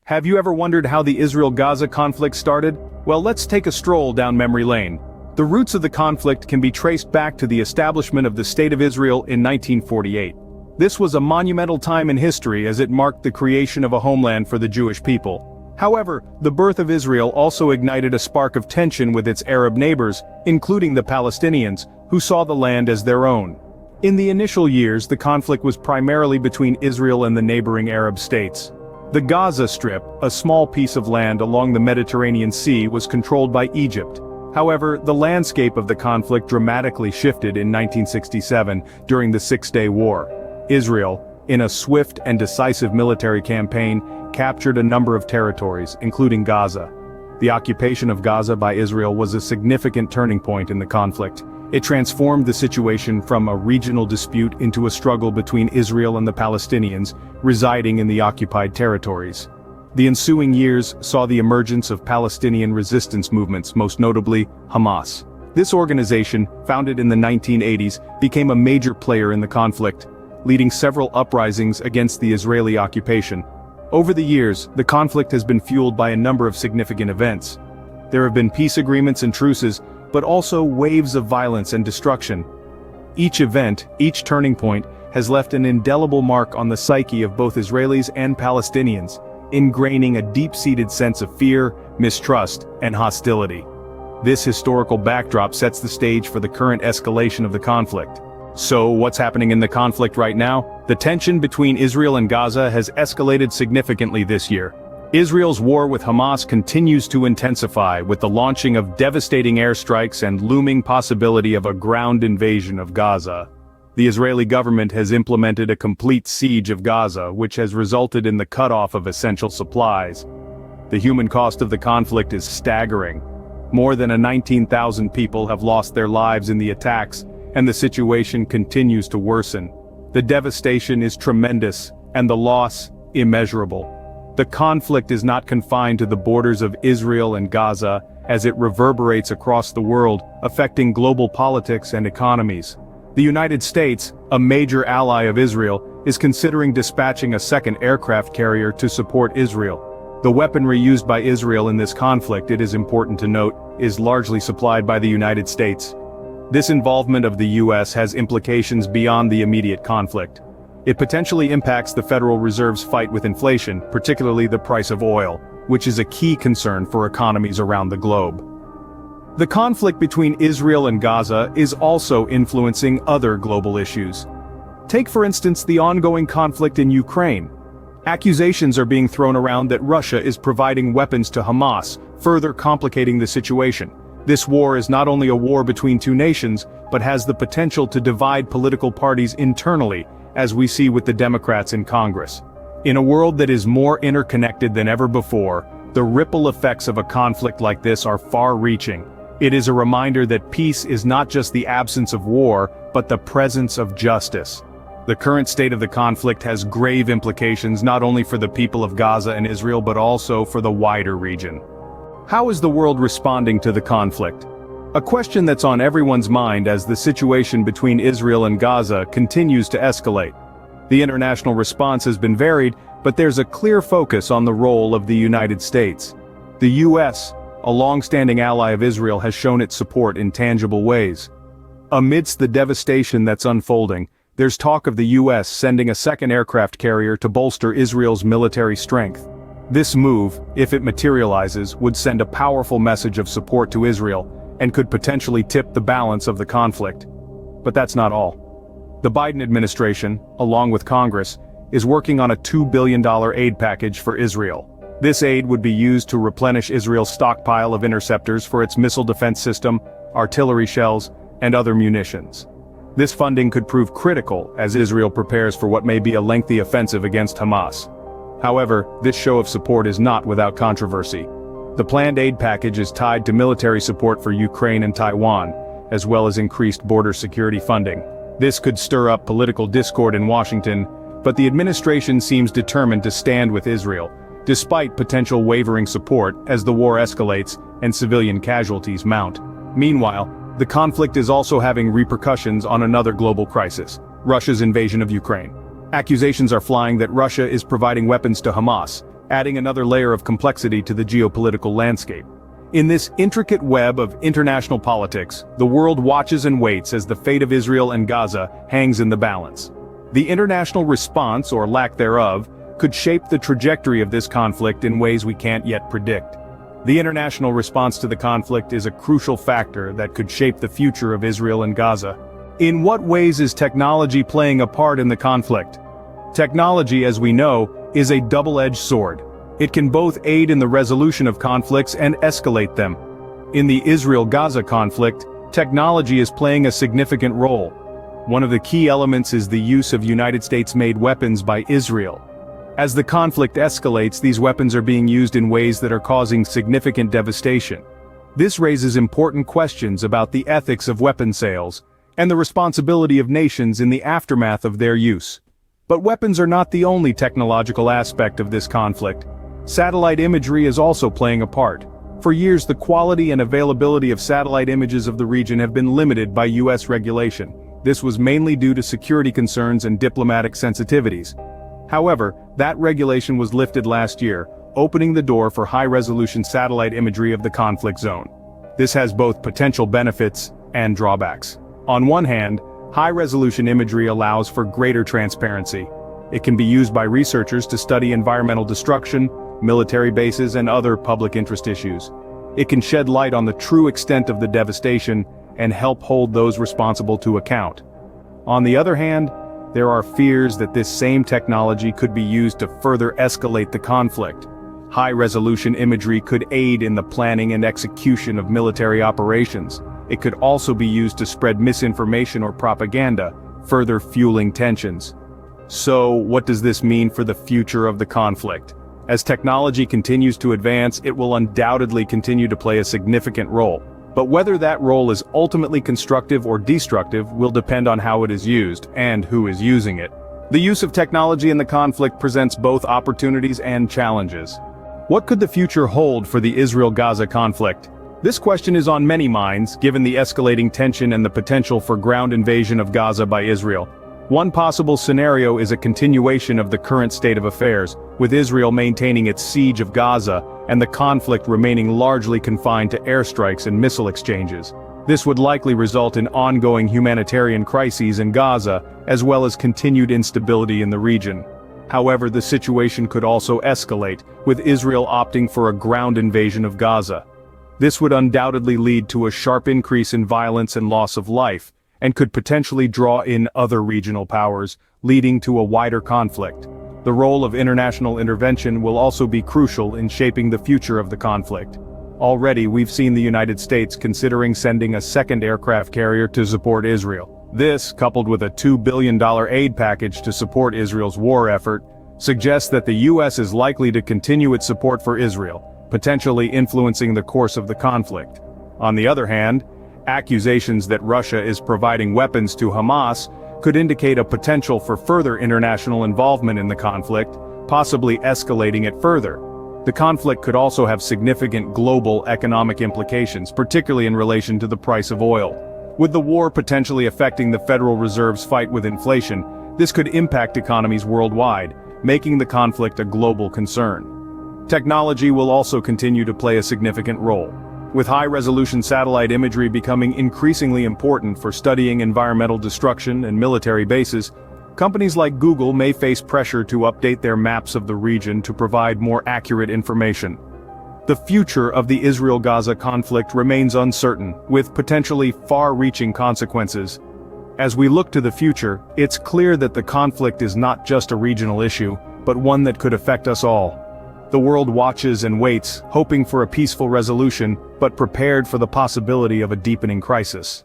Have you ever wondered how the Israel-Gaza conflict started? Well, let's take a stroll down memory lane. The roots of the conflict can be traced back to the establishment of the State of Israel in 1948. This was a monumental time in history as it marked the creation of a homeland for the Jewish people. However, the birth of Israel also ignited a spark of tension with its Arab neighbors, including the Palestinians, who saw the land as their own. In the initial years, the conflict was primarily between Israel and the neighboring Arab states. The Gaza Strip, a small piece of land along the Mediterranean Sea, was controlled by Egypt. However, the landscape of the conflict dramatically shifted in 1967 during the Six-Day War. Israel, in a swift and decisive military campaign, captured a number of territories, including Gaza. The occupation of Gaza by Israel was a significant turning point in the conflict. It transformed the situation from a regional dispute into a struggle between Israel and the Palestinians, residing in the occupied territories. The ensuing years saw the emergence of Palestinian resistance movements, most notably Hamas. This organization, founded in the 1980s, became a major player in the conflict, leading several uprisings against the Israeli occupation. Over the years, the conflict has been fueled by a number of significant events. There have been peace agreements and truces, but also waves of violence and destruction. Each event, each turning point, has left an indelible mark on the psyche of both Israelis and Palestinians, ingraining a deep-seated sense of fear, mistrust, and hostility. This historical backdrop sets the stage for the current escalation of the conflict. So, what's happening in the conflict right now? The tension between Israel and Gaza has escalated significantly this year. Israel's war with Hamas continues to intensify, with the launching of devastating airstrikes and looming possibility of a ground invasion of Gaza. The Israeli government has implemented a complete siege of Gaza, which has resulted in the cutoff of essential supplies. The human cost of the conflict is staggering. More than 19,000 people have lost their lives in the attacks, and the situation continues to worsen. The devastation is tremendous, and the loss, immeasurable. The conflict is not confined to the borders of Israel and Gaza, as it reverberates across the world, affecting global politics and economies. The United States, a major ally of Israel, is considering dispatching a second aircraft carrier to support Israel. The weaponry used by Israel in this conflict, it is important to note, is largely supplied by the United States. This involvement of the U.S. has implications beyond the immediate conflict. It potentially impacts the Federal Reserve's fight with inflation, particularly the price of oil, which is a key concern for economies around the globe. The conflict between Israel and Gaza is also influencing other global issues. Take for instance the ongoing conflict in Ukraine. Accusations are being thrown around that Russia is providing weapons to Hamas, further complicating the situation. This war is not only a war between two nations, but has the potential to divide political parties internally, as we see with the Democrats in Congress. In a world that is more interconnected than ever before, the ripple effects of a conflict like this are far-reaching. It is a reminder that peace is not just the absence of war, but the presence of justice. The current state of the conflict has grave implications not only for the people of Gaza and Israel but also for the wider region. How is the world responding to the conflict? A question that's on everyone's mind as the situation between Israel and Gaza continues to escalate. The international response has been varied, but there's a clear focus on the role of the United States. The U.S., a long-standing ally of Israel, has shown its support in tangible ways. Amidst the devastation that's unfolding, there's talk of the U.S. sending a second aircraft carrier to bolster Israel's military strength. This move, if it materializes, would send a powerful message of support to Israel, and could potentially tip the balance of the conflict. But that's not all. The Biden administration, along with Congress, is working on a $2 billion aid package for Israel. This aid would be used to replenish Israel's stockpile of interceptors for its missile defense system, artillery shells, and other munitions. This funding could prove critical as Israel prepares for what may be a lengthy offensive against Hamas. However, this show of support is not without controversy. The planned aid package is tied to military support for Ukraine and Taiwan, as well as increased border security funding. This could stir up political discord in Washington, but the administration seems determined to stand with Israel, despite potential wavering support as the war escalates and civilian casualties mount. Meanwhile, the conflict is also having repercussions on another global crisis: Russia's invasion of Ukraine. Accusations are flying that Russia is providing weapons to Hamas, adding another layer of complexity to the geopolitical landscape. In this intricate web of international politics, the world watches and waits as the fate of Israel and Gaza hangs in the balance. The international response, or lack thereof, could shape the trajectory of this conflict in ways we can't yet predict. The international response to the conflict is a crucial factor that could shape the future of Israel and Gaza. In what ways is technology playing a part in the conflict? Technology, as we know, is a double-edged sword. It can both aid in the resolution of conflicts and escalate them. In the Israel-Gaza conflict, technology is playing a significant role. One of the key elements is the use of United States-made weapons by Israel. As the conflict escalates, these weapons are being used in ways that are causing significant devastation. This raises important questions about the ethics of weapon sales, and the responsibility of nations in the aftermath of their use. But weapons are not the only technological aspect of this conflict. Satellite imagery is also playing a part. For years, the quality and availability of satellite images of the region have been limited by US regulation. This was mainly due to security concerns and diplomatic sensitivities. However, that regulation was lifted last year, opening the door for high-resolution satellite imagery of the conflict zone. This has both potential benefits and drawbacks. On one hand, high-resolution imagery allows for greater transparency. It can be used by researchers to study environmental destruction, military bases, and other public interest issues. It can shed light on the true extent of the devastation and help hold those responsible to account. On the other hand, there are fears that this same technology could be used to further escalate the conflict. High-resolution imagery could aid in the planning and execution of military operations. It could also be used to spread misinformation or propaganda, further fueling tensions. So, what does this mean for the future of the conflict? As technology continues to advance, it will undoubtedly continue to play a significant role. But whether that role is ultimately constructive or destructive will depend on how it is used, and who is using it. The use of technology in the conflict presents both opportunities and challenges. What could the future hold for the Israel-Gaza conflict? This question is on many minds, given the escalating tension and the potential for ground invasion of Gaza by Israel. One possible scenario is a continuation of the current state of affairs, with Israel maintaining its siege of Gaza, and the conflict remaining largely confined to airstrikes and missile exchanges. This would likely result in ongoing humanitarian crises in Gaza, as well as continued instability in the region. However, the situation could also escalate, with Israel opting for a ground invasion of Gaza. This would undoubtedly lead to a sharp increase in violence and loss of life, and could potentially draw in other regional powers, leading to a wider conflict. The role of international intervention will also be crucial in shaping the future of the conflict. Already, we've seen the United States considering sending a second aircraft carrier to support Israel. This, coupled with a $2 billion aid package to support Israel's war effort, suggests that the US is likely to continue its support for Israel, potentially influencing the course of the conflict. On the other hand, accusations that Russia is providing weapons to Hamas could indicate a potential for further international involvement in the conflict, possibly escalating it further. The conflict could also have significant global economic implications, particularly in relation to the price of oil. With the war potentially affecting the Federal Reserve's fight with inflation, this could impact economies worldwide, making the conflict a global concern. Technology will also continue to play a significant role. With high-resolution satellite imagery becoming increasingly important for studying environmental destruction and military bases, companies like Google may face pressure to update their maps of the region to provide more accurate information. The future of the Israel-Gaza conflict remains uncertain, with potentially far-reaching consequences. As we look to the future, it's clear that the conflict is not just a regional issue, but one that could affect us all. The world watches and waits, hoping for a peaceful resolution, but prepared for the possibility of a deepening crisis.